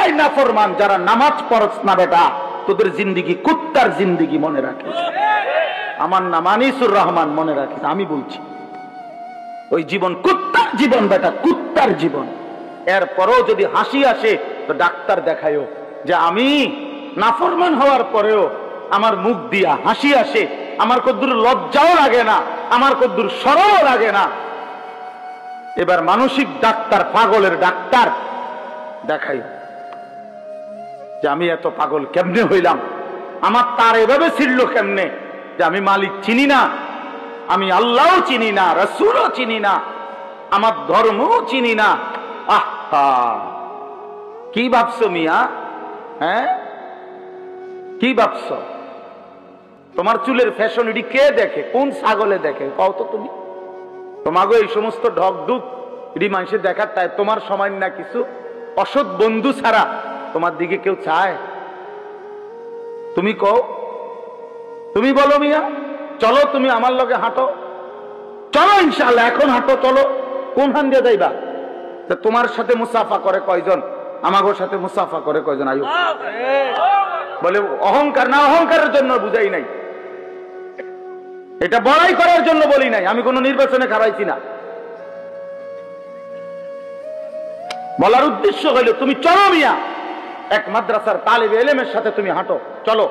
এই নাফরমান যারা নামাজ পড়ছ না বেটা, তোদের জিন্দেগি কুত্তার জিন্দেগি, মনে রাখিস। আমার নাম আনিসুর রহমান, মনে রাখিস, আমি বলছি ওই জীবন কুত্তার জীবন বেটা, কুত্তার জীবন। এরপরেও যদি হাসি আসে তো ডাক্তার দেখায়ও যে আমি নাফরমান হওয়ার পরেও আমার মুখ দিয়া হাসি আসে, আমার কদ্দুর লজ্জাও লাগে না, আমার কদ্দুর শরমও লাগে না। এবার মানসিক ডাক্তার, পাগলের ডাক্তার দেখাই যে আমি এত পাগল কেমনে হইলাম, আমার তার এভাবে ছিল কেমনে যে আমি মালিক চিনি না, আমি আল্লাহও চিনি না, রাসূলও চিনি না, আমার ধর্মও চিনি না। আহা, কি ভাবছো মিয়া? হ্যাঁ, কি ভাবছো? তোমার চুলের ফ্যাশন এটি কে দেখে? কোন ছাগলে দেখে কও তো তুমি? তোমাকে এই সমস্ত ঢকঢুক এটি মানুষের দেখার তাই তোমার সময় না কিছু অসৎ বন্ধু ছাড়া তোমার দিকে কেউ চায়? তুমি কও, তুমি বলো মিয়া, চলো তুমি আমার লগে হাঁটো, চলো ইনশাআল্লাহ এখন হাঁটো, চলো। কোন হান দিয়ে যাইবা? তোমার সাথে মুসাফা করে কয়জন, আমাগোর সাথে মুসাফা করে কয়জন? আয়ু বলে অহংকার না, অহংকারের জন্য বুঝাই নাই, এটা বড়াই করার জন্য বলি নাই, আমি কোন নির্বাচনে খারাইছি না। বলার উদ্দেশ্য হইল তুমি চলো মিয়া, এক মাদ্রাসার তালিবে ইলমের সাথে তুমি হাঁটো, চলো।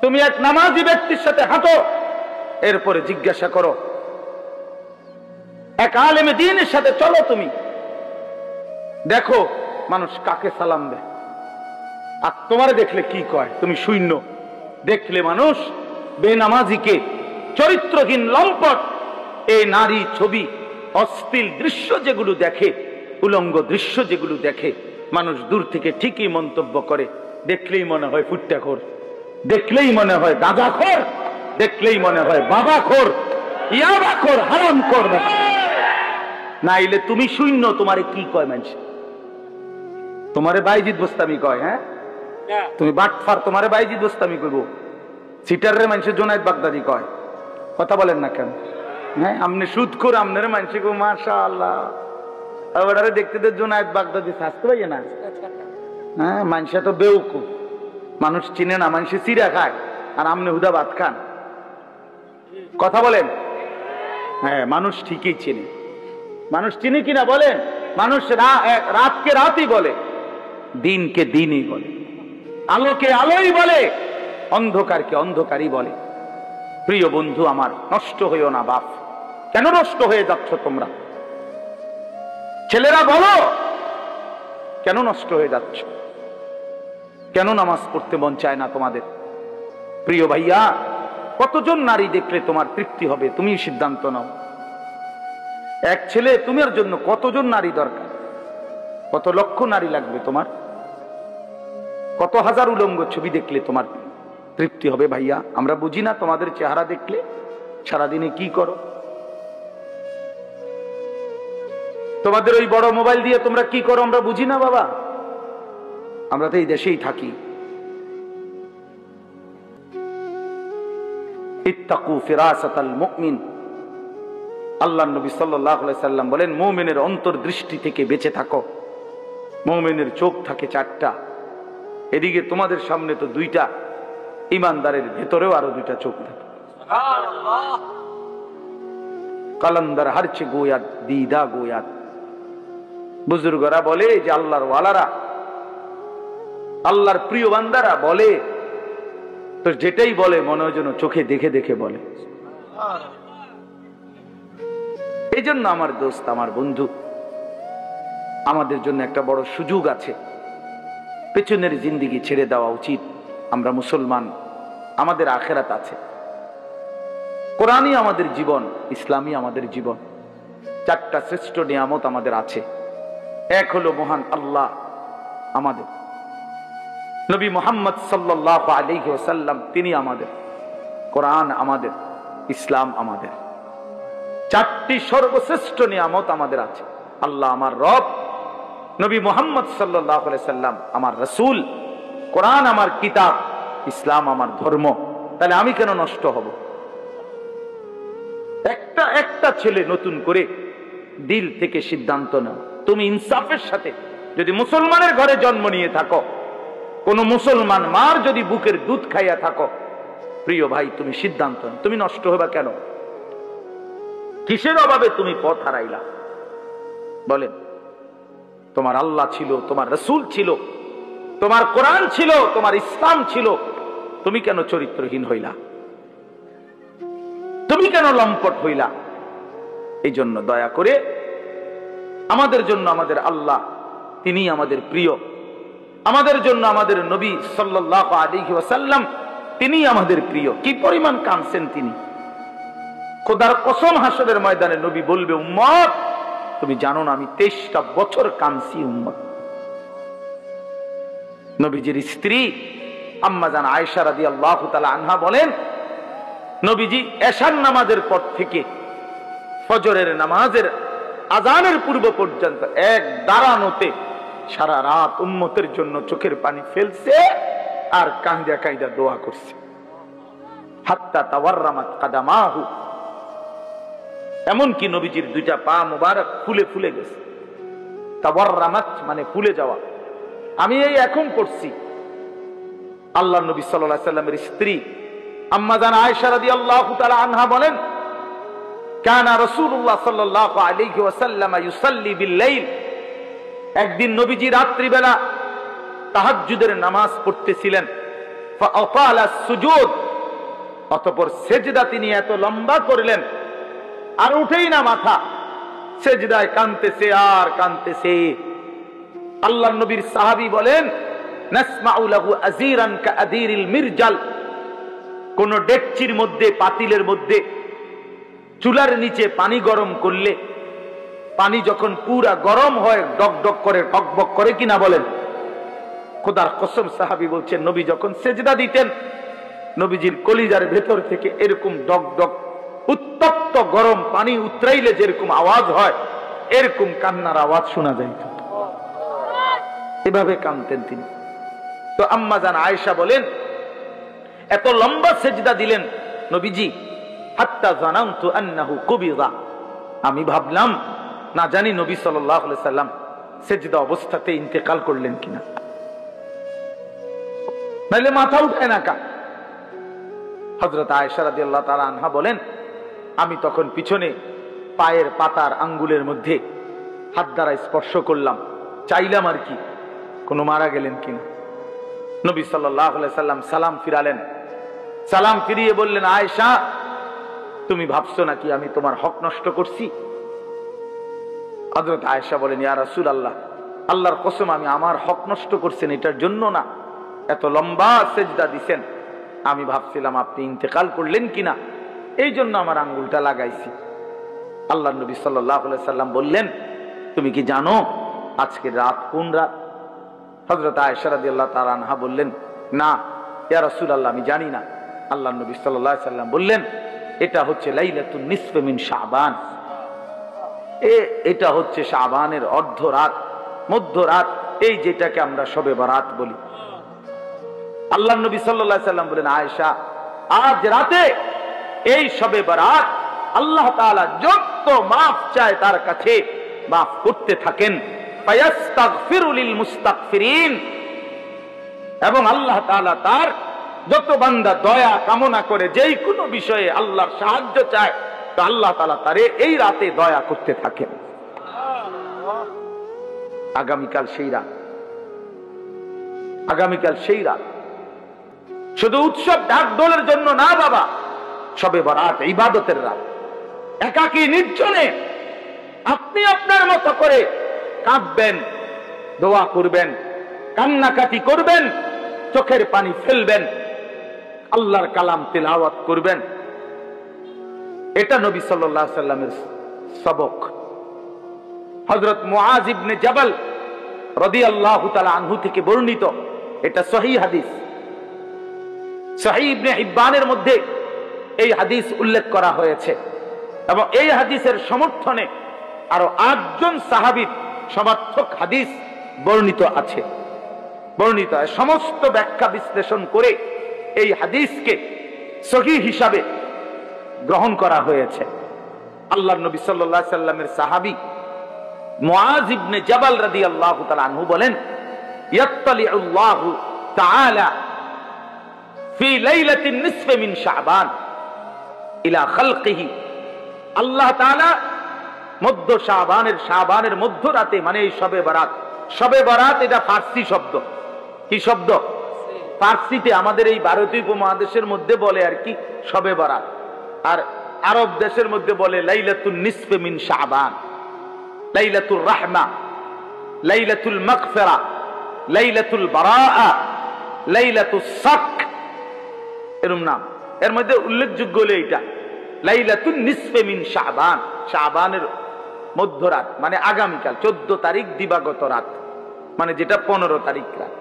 তুমি এক নামাজি ব্যক্তির সাথে হাঁটো, এরপরে জিজ্ঞাসা করো এক আলেমে দ্বীনের সাথে চলো, তুমি দেখো মানুষ কাকে সালাম দেয়, আর তোমারে দেখলে কি কয়? তুমি শূন্য। দেখলে মানুষ বেনামাজিকে, চরিত্রহীন লম্পট, এই নারী ছবি, অশ্লীল দৃশ্য যেগুলো দেখে, উলঙ্গ দৃশ্য যেগুলো দেখে, মানুষ দূর থেকে ঠিকই মন্তব্য করে। দেখলেই মনে হয় ফুট্টাখোর, দেখলেই মনে হয় গাঁজাখোর, দেখলেই মনে হয় বাবাখোর, ইয়াবাখোর, হারামখোর। নাইলে তুমি শূন্য, তোমারে কি কয় মানুষ? তোমারে বাইজিদ বোস্তামি কয়। হ্যাঁ, তুমি বাটফার, তোমারে বাইজিদ বোস্তামি করবো। সিটারের মানুষের জোনায়েদ বাগদাদি কয়। কথা বলেন না কেন? হ্যাঁ, আমনে সুদ করে আমনের মানুষে গো মাশাআল্লাহ, আবার দেখতে দে জোনায়েদ বাগদাদি শাস্তে পাইয়ে না। হ্যাঁ, মানুষে তো বেউকুফ, মানুষ চিনে না, মানুষে চিরা খায়, আর আমনে হুদা ভাত খান। কথা বলেন? হ্যাঁ, মানুষ ঠিকই চিনে। মানুষ চিনি কিনা বলেন? মানুষ রাতকে রাতই বলে, দিনকে দিনই বলে, আলোকে আলোই বলে, অন্ধকারকে অন্ধকারই বলে। প্রিয় বন্ধু আমার, নষ্ট হইও না বাপ। কেন নষ্ট হয়ে যাচ্ছ তোমরা? ছেলেরা বলো, কেন নষ্ট হয়ে যাচ্ছ? কেন নামাজ পড়তে মন চায় না তোমাদের? প্রিয় ভাইয়া, কতজন নারী দেখলে তোমার তৃপ্তি হবে? তুমি সিদ্ধান্ত নাও। এক ছেলে, তোমার জন্য কতজন নারী দরকার? কত লক্ষ নারী লাগবে তোমার? কত হাজার উলঙ্গ ছবি দেখলে তোমার তৃপ্তি হবে? ভাইয়া, আমরা বুঝি না তোমাদের চেহারা দেখলে সারাদিনে কি করো? তোমাদের ওই বড় মোবাইল দিয়ে তোমরা কি করো আমরা বুঝি না বাবা। আমরা তো এই দেশেই থাকি। ইত্তাকু ফিরাসাতাল মুমিন, আল্লাহর নবী সাল্লাল্লাহু আলাইহি সাল্লাম বলেন, মুমিনের অন্তর্দৃষ্টি থেকে বেঁচে থাকো। মুমিনের চোখ থাকে চারটা, এদিকে তোমাদের সামনে তো দুইটা, ইমানদারের ভেতরেও আরো দুইটা চোখ থাকে। সুবহানাল্লাহ। কালান্দার হারচে গোয়াত দিদা গোয়াত। বুজুর্গরা বলে যে আল্লাহর ওয়ালারা, আল্লাহর প্রিয় বান্দারা বলে তো যেটাই বলে মনে হয় যেন চোখে দেখে দেখে বলে। এই জন্য আমার দোস্ত, আমার বন্ধু, আমাদের জন্য একটা বড় সুযোগ আছে। পেছনের জিন্দেগি ছেড়ে দেওয়া উচিত। আমরা মুসলমান, আমাদের আখেরাত আছে। কোরআনই আমাদের জীবন, ইসলামই আমাদের জীবন। চারটা শ্রেষ্ঠ নিয়ামত আমাদের আছে। এক হলো মহান আল্লাহ আমাদের, নবী মুহাম্মদ সাল্লাল্লাহু আলাইহি ওয়াসাল্লাম তিনি আমাদের, কোরআন আমাদের, ইসলাম আমাদের। চারটি সর্বশ্রেষ্ঠ নিয়ামত আমাদের আছে। আল্লাহ আমার রব, নবী মুহাম্মদ সাল্লাল্লাহু আলাইহি সাল্লাম আমার রাসূল, কোরআন আমার কিতাব, ইসলাম আমার ধর্ম। তাহলে আমি কেন নষ্ট হব? একটা ছেলে নতুন করে দিল থেকে সিদ্ধান্ত নাও, তুমি ইনসাফের সাথে যদি মুসলমানের ঘরে জন্ম নিয়ে থাকো, কোন মুসলমান মার যদি বুকের দুধ খাইয়া থাকো, প্রিয় ভাই তুমি সিদ্ধান্ত নাও, তুমি নষ্ট হবা কেন? কিসের অভাবে তুমি পথ হারাইলা? বলেন, তোমার আল্লাহ ছিল, তোমার রাসূল ছিল, তোমার কোরআন ছিল, তোমার ইসলাম ছিল, তুমি কেন চরিত্রহীন হইলা? তুমি কেন লম্পট হইলা? এই জন্য দয়া করে আমাদের জন্য আমাদের আল্লাহ, তিনি আমাদের প্রিয়, আমাদের জন্য আমাদের নবী সাল্লাল্লাহু আলাইহি ওয়াসাল্লাম, তিনি আমাদের প্রিয়। কি পরিমাণ কাঁদছেন তিনি! খোদার কসম, হাসরের ময়দানে নবী বলবে, উম্মত তুমি জানো না আমি 23টা বছর কাঁদছি উম্মত। নবীজির স্ত্রী আম্মা জান আয়েশা রাদিয়াল্লাহু তাআলা আনহা বলেন, নবীজি এশার নামাজের পর থেকে ফজরের নামাজের আজানের পূর্ব পর্যন্ত এক দাঁড়ানোতে সারা রাত উম্মতের জন্য চোখের পানি ফেলছে আর কাঁদা কাঁদা দোয়া করছে। হাত্তা তাওয়াররামাত কাদামাহু, এমনকি নবীজির দুইটা পা মুবারক ফুলে ফুলে গেছে। তাওয়াররামাত মানে ফুলে যাওয়া। আমি এই এখন পড়ছি, আল্লাহর নবী সাল্লাল্লাহু আলাইহি সাল্লামের স্ত্রী আম্মা জান আয়েশা রাদিয়াল্লাহু তাআলা আনহা বলেন, কানা রাসূলুল্লাহ সাল্লাল্লাহু আলাইহি ওয়াসাল্লাম ইউসাল্লি বিল-লাইল, একদিন নবীজি রাত্রিবেলা তাহাজ্জুদের নামাজ পড়তেছিলেন। ফাআতালা সুজুদ, অতঃপর সেজদা তিনি এত লম্বা করলেন আর উঠেই না মাথা, সেজদায় কাঁদতেছে আর কাঁদতেছে। আল্লাহর নবীর সাহাবী বলেন, নাসমাউ লাহু আযীরান কাআযীরিল মিরজাল, কোন ডেকচির মধ্যে, পাতিলের মধ্যে চুলার নিচে পানি গরম করলে পানি যখন পুরা গরম হয় ডকডক করে, টকবক করে কিনা বলেন? খোদার কসম, সাহাবী বলছেন নবী যখন সেজদা দিতেন, নবীজির কলিজার ভেতর থেকে এরকম ডকডক উত্তপ্ত গরম পানি উতরাইলে যেরকম আওয়াজ হয়, এরকম কান্নার আওয়াজ শোনা যাইত। এভাবে কাঁদতেন তিনি। তো আম্মা জান আয়েশা বলেন, এত লম্বা সেজদা দিলেন নবীজি, হাত্তা জানানতু আন্নাহু কুবিযা, আমি ভাবলাম না জানি নবী সাল্লাল্লাহু আলাইহি সাল্লাম সেজদা অবস্থাতে ইন্তেকাল করলেন কিনা, নাইলে মাথা উঠায় না কা। হযরত আয়েশা রাদিয়াল্লাহু তাআলা আনহা বলেন, আমি তখন পিছনে পায়ের পাতার আঙ্গুলের মধ্যে হাত দ্বারা স্পর্শ করলাম, চাইলাম আর কি কোন মারা গেলেন কিনা। নবী সাল্লাল্লাহু আলাইহি সাল্লাম সালাম ফিরালেন, সালাম ফিরিয়ে বললেন, আয়েশা তুমি ভাবছো নাকি আমি তোমার হক নষ্ট করছি? হযরত আয়েশা বলেন, ইয়া রাসূলুল্লাহ, আল্লাহর কসম আমি আমার হক নষ্ট করছেন এটার জন্য না, এত লম্বা সেজদা দিছেন, আমি ভাবছিলাম আপনি ইন্তেকাল করলেন কিনা, এই জন্য আমার আঙ্গুলটা লাগাইছি। আল্লাহর নবী সাল্লাল্লাহু আলাইহি সাল্লাম বললেন, তুমি কি জানো আজকে রাত কোন রাত? হযরত আয়েশা রাদিয়াল্লাহু তাআলা আনহা বললেন, না ইয়া রাসূলুল্লাহ আমি জানি না। আল্লাহর নবী সাল্লাল্লাহু আলাইহি সাল্লাম বললেন, এটা হচ্ছে লাইলাতুন নিসফ মিন শাবান, এটা হচ্ছে শাবানের অর্ধ রাত, মধ্য রাত, এই যেটাকে আমরা শবে বরাত বলি। আল্লাহর নবী সাল্লাল্লাহু আলাইহি সাল্লাম বলেন, আয়েশা আজ রাতে এই শবে বরাত আল্লাহ তাআলা যত মাফ চায় তার কাছে মাফ করতে থাকেন, ফায়াস্তাগফিরু লিল মুস্তাগফিরিন, এবং আল্লাহ তাআলা তার যত বান্দা দয়া কামনা করে, যেই কোনো বিষয়ে আল্লাহর সাহায্য চায়, তো আল্লাহ তাআলা তারে এই রাতে দয়া করতে থাকেন। আগামীকাল সেই রাত, আগামীকাল সেই রাত শুধু উৎসব ঢাকঢোলের জন্য না বাবা, শবে বরাত ইবাদতের রাত। একাকী নির্জনে আপনি আপনার মতো করে কাঁদবেন, দোয়া করবেন, কান্নাকাটি করবেন, চোখের পানি ফেলবেন, আল্লাহর কালাম তিলাওয়াত করবেন। এটা নবী সাল্লাল্লাহু আলাইহি সাল্লামের সবক। হযরত মুআজ ইবনে জাবাল রাদিয়াল্লাহু তাআলা আনহু থেকে বর্ণিত, এটা সহিহ হাদিস, সহিহ ইবনে হিব্বানের মধ্যে এই হাদিস উল্লেখ করা হয়েছে, এবং এই হাদিসের সমর্থনে আরো 8 জন সাহাবীর সমর্থক হাদিস বর্ণিত আছে। বর্ণিত সমস্ত ব্যাখ্যা বিশ্লেষণ করে এই হাদিসকে সহিহ হিসাবে গ্রহণ করা হয়েছে। আল্লাহর নবী সাল্লাল্লাহু আলাইহি সাল্লামের সাহাবী মুআজ ইবনে জাবাল রাদিয়াল্লাহু তাআলা আনহু বলেন, ইয়াত্তালিউল্লাহু তাআলা ফি লাইলাতিন নিসফি মিন শাবান ইলা খালকিহি, আল্লাহ তাআলা মধ্য শাবানের মধ্য রাতে, মানে এই শবে বরাত। শবে বরাত এটা ফার্সি শব্দ। কি শব্দ? ফার্সিতে আমাদের এই ভারতীয় উপমহাদেশের মধ্যে বলে আর কি শবে বরাত, আর আরব দেশের মধ্যে বলে লাইলাতুন নিসফি মিন শাবান, লাইলাতুর রাহমা, লাইলাতুল মাগফিরা, লাইলাতুল বারাআ, লাইলাতুস সাক, এরকম নাম। এর মধ্যে উল্লেখযোগ্য হলো এটা লাইলাতুন নিসফি মিন শাবান, শাবানের মধ্যরাত, মানে আগামীকাল 14 তারিখ দিবাগত রাত, মানে যেটা 15 তারিখ রাত।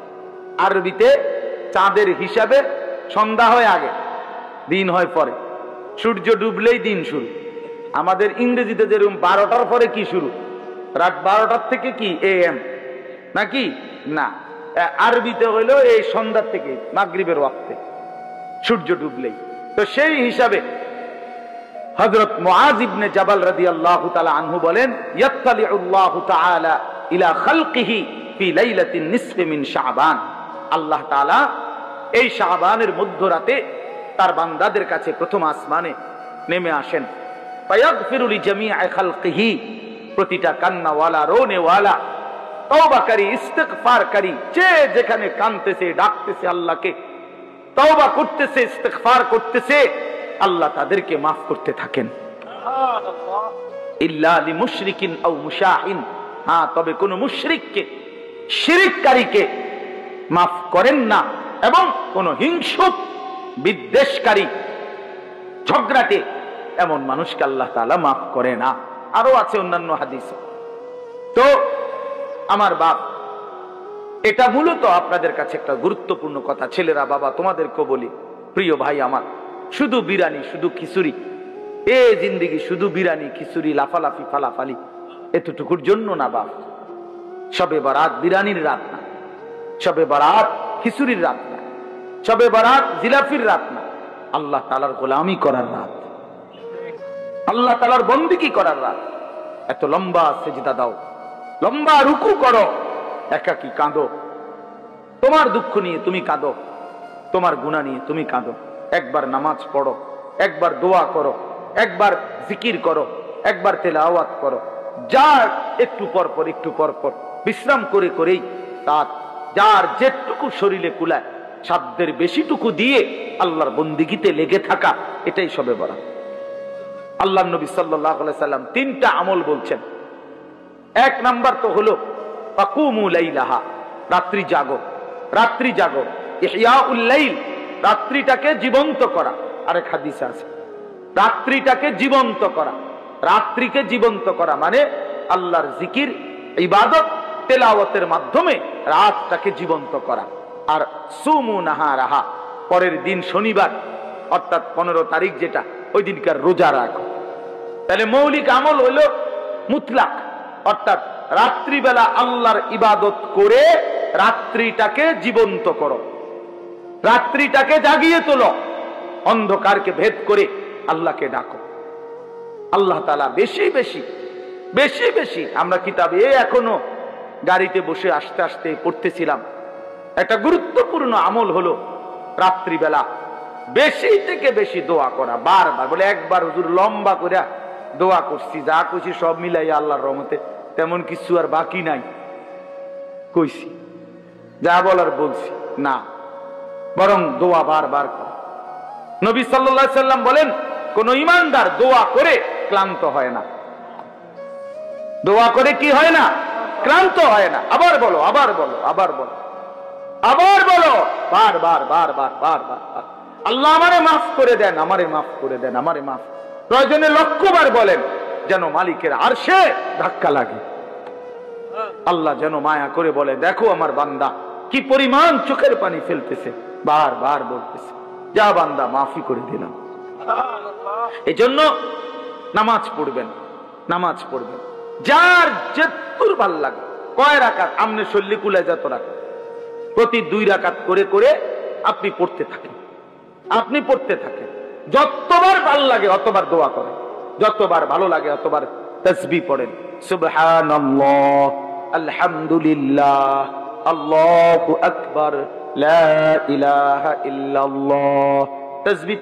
আরবিতে চাঁদের হিসাবে সন্ধ্যা হয় আগে, দিন হয় পরে, সূর্য ডুবলেই দিন শুরু। আমাদের ইংরেজিতে যেরকম 12টার পরে কি শুরু, রাত 12টার থেকে কি AM নাকি না, আরবিতে হইলো এই সন্ধ্যার থেকে মাগরিবের ওয়াক্তে সূর্য ডুবলেই। তো সেই হিসাবে হযরত মুআজ ইবনে জাবাল রাদিয়াল্লাহু তাআলা আনহু বলেন, ইয়াত্তালিউল্লাহু তাআলা ইলা খালকিহি ফি লাইলাতিন নিসফি মিন শাবান, আল্লাহ তাআলা এই শাবানের মধ্যরাতে তার বান্দাদের কাছে প্রথম আসমানে নেমে আসেন। ফায়াগফিরু লিজামিআ খালকিহি, প্রতিটা কান্নাওয়ালা, রোনেওয়ালা, তওবাকারী, ইস্তিগফারকারী, যে যেখানে কাঁদতেছে, ডাকতেছে আল্লাহকে, তওবা করতেছে, ইস্তিগফার করতেছে, আল্লাহ তাদেরকে মাফ করতে থাকেন। ইল্লা লিমুশরিকিন আও মুশাহিন, হ্যাঁ তবে কোন মুশরিককে, শিরককারীকে মাফ করেন না, এবং কোন হিংসুক, বিদ্বেষকারী, ঝগড়াটে এমন মানুষকে আল্লাহ তাআলা মাফ করে না। আরো আছে অন্যান্য হাদিস। তো আমার বাপ, এটা মূলত আপনাদের কাছে একটা গুরুত্বপূর্ণ কথা। ছেলেরা, বাবা, তোমাদেরকেও বলি, প্রিয় ভাই আমার, শুধু বিরানি, শুধু খিচুড়ি, এ জিন্দেগি শুধু বিরানি, খিচুড়ি, লাফালাফি, ফালাফালি, এতটুকুর জন্য না বাপ। শবে বরাত বিরানির রাত না, শবে বরাত খিচুড়ির রাত না, শবে বরাত জিলাফির রাত না, আল্লাহ তাআলার গোলামি করার রাত, আল্লাহ তাআলার বন্দেগী করার রাত। এত লম্বা সেজদা দাও, লম্বা রুকু করো, একাকী কাঁদো, তোমার দুঃখ নিয়ে তুমি কাঁদো, তোমার গুনাহ নিয়ে তুমি কাঁদো। একবার নামাজ পড়ো, একবার দোয়া করো, একবার জিকির করো, একবার তেলাওয়াত করো, যার একটু পর পর বিশ্রাম করে করেই তার যার যেটুকু শরীরে কুলায় সাধ্যের বেশিটুকু দিয়ে আল্লাহর বন্দেগীতে লেগে থাকা, এটাই শবে বরাত। আল্লাহর নবী সাল্লাল্লাহু আলাইহি সাল্লাম 3টা আমল বলছেন। এক নাম্বার তো হলো ফাকুমু লাইলাহা, রাত্রি জাগো, রাত্রি জাগো, ইহয়াউল লাইল, রাত্রিটাকে জীবন্ত করা। আরেক হাদিসে আছে রাত্রিটাকে জীবন্ত করা, রাত্রিকে জীবন্ত করা মানে আল্লাহর জিকির, ইবাদত, তেলাওয়াতের মাধ্যমে রাতটাকে জীবন্ত করা। আর সুমু নাহারাহা, পরের দিন শনিবার অর্থাৎ 15 তারিখ যেটা, ওই দিনকার রোজা রাখো। তাহলে মৌলিক আমল হলো মুতলাক, অর্থাৎ রাত্রিবেলা আল্লাহর ইবাদত করে রাত্রিটাকে জীবন্ত করো, রাত্রিটাকে জাগিয়ে তোলো, অন্ধকারকে ভেদ করে আল্লাহকে ডাকো। আল্লাহ তাআলা বেশি বেশি বেশি বেশি, আমরা কিতাবে এখনো গাড়িতে বসে আস্তে আস্তে পড়তেছিলাম, একটা গুরুত্বপূর্ণ আমল হলো রাত্রিবেলা বেশি থেকে বেশি দোয়া করা। বারবার বলে, একবার হুজুর লম্বা করে দোয়া করছি, যা করছি সব মিলাই আল্লাহর রহমতে তেমন কিছু আর বাকি নাই, কইছি যা বলার বলছি না, বরং দোয়া বারবার কর। নবী সাল্লাল্লাহু আলাইহি সাল্লাম বলেন, কোন ঈমানদার দোয়া করে ক্লান্ত হয় না, দোয়া করে কি হয় না, ক্লান্ত হয় না। আবার বলো, আবার বলো, আবার বলো, আবার বলো, বারবার বারবার বারবার, আল্লাহ আমারে মাফ করে দেন, আমারে মাফ করে দেন, আমারে মাফ। প্রয়োজনে লক্ষবার বলেন, যেন মালিকের আরশে ধাক্কা লাগে। আল্লাহ যেন মায়া করে বলে, দেখো আমার বান্দা কি পরিমাণ চোখের পানি ফেলতেছে, বারবার বলতেছে, যা বান্দা মাফি করে দিলাম। এই জন্য নামাজ পড়বেন, নামাজ পড়বেন, যার যেতুর ভাল লাগে। কয় রাকাত? আমনে শল্লি কুলায় যত রাকাত, প্রতি 2 রাকাত করে করে আপনি পড়তে থাকেন, আপনি পড়তে থাকেন। যতবার ভাল লাগে অতবার দোয়া করেন, যতবার ভালো লাগে অতবার তাসবিহ পড়েন, সুবহানাল্লাহ, আলহামদুলিল্লাহ, আল্লাহু আকবার, লা ইলাহা ইল্লাল্লাহ। তাসবিহ